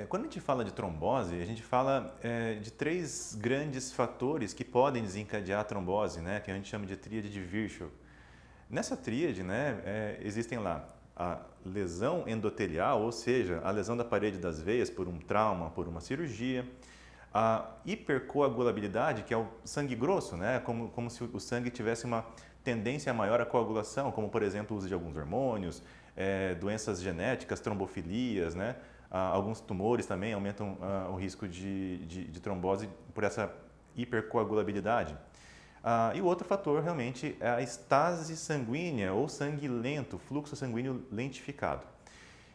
Quando a gente fala de trombose, a gente fala de três grandes fatores que podem desencadear a trombose, né, que a gente chama de tríade de Virchow. Nessa tríade, né, existem lá a lesão endotelial, ou seja, a lesão da parede das veias por um trauma, por uma cirurgia, a hipercoagulabilidade, que é o sangue grosso, né, como se o sangue tivesse uma tendência maior à coagulação, como por exemplo o uso de alguns hormônios, doenças genéticas, trombofilias, né, alguns tumores também aumentam o risco de trombose por essa hipercoagulabilidade. E o outro fator realmente é a estase sanguínea ou sangue lento, fluxo sanguíneo lentificado.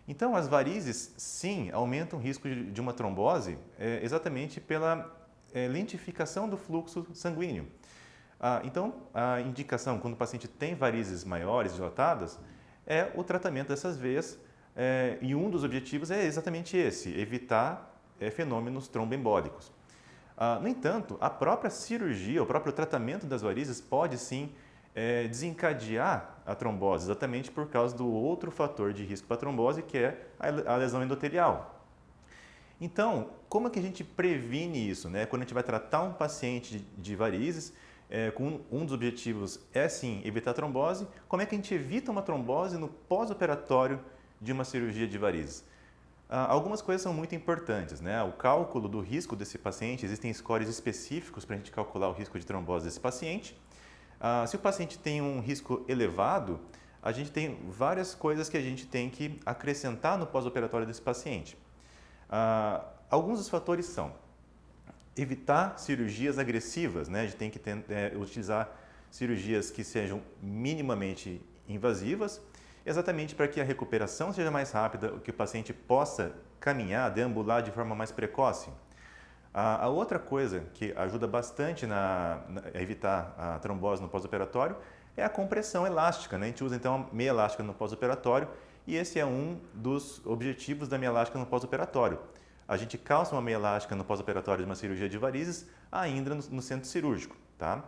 Então, as varizes, sim, aumentam o risco de uma trombose exatamente pela lentificação do fluxo sanguíneo. Então, a indicação quando o paciente tem varizes maiores, dilatadas, é o tratamento dessas veias e um dos objetivos é exatamente esse, evitar fenômenos tromboembólicos. No entanto, a própria cirurgia, o próprio tratamento das varizes pode sim desencadear a trombose, exatamente por causa do outro fator de risco para a trombose, que é a lesão endotelial. Então, como é que a gente previne isso, né? Quando a gente vai tratar um paciente de varizes, um dos objetivos é sim evitar a trombose, como é que a gente evita uma trombose no pós-operatório de uma cirurgia de varizes? Algumas coisas são muito importantes, né? O cálculo do risco desse paciente, existem scores específicos para a gente calcular o risco de trombose desse paciente. Se o paciente tem um risco elevado, a gente tem várias coisas que a gente tem que acrescentar no pós-operatório desse paciente. Alguns dos fatores são evitar cirurgias agressivas, né? A gente tem que utilizar cirurgias que sejam minimamente invasivas, exatamente para que a recuperação seja mais rápida, que o paciente possa caminhar, deambular de forma mais precoce. A outra coisa que ajuda bastante a evitar a trombose no pós-operatório é a compressão elástica, né? A gente usa então a meia elástica no pós-operatório e esse é um dos objetivos da meia elástica no pós-operatório. A gente calça uma meia elástica no pós-operatório de uma cirurgia de varizes ainda no centro cirúrgico, tá?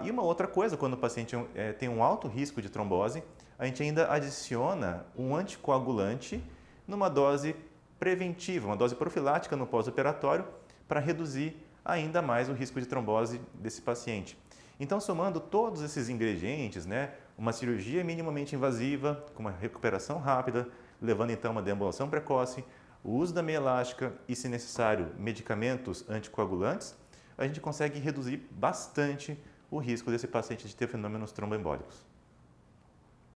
E uma outra coisa, quando o paciente tem um alto risco de trombose, a gente ainda adiciona um anticoagulante numa dose preventiva, uma dose profilática no pós-operatório para reduzir ainda mais o risco de trombose desse paciente. Então, somando todos esses ingredientes, né, uma cirurgia minimamente invasiva, com uma recuperação rápida, levando então a uma deambulação precoce, o uso da meia elástica e, se necessário, medicamentos anticoagulantes, a gente consegue reduzir bastante o risco desse paciente de ter fenômenos tromboembólicos.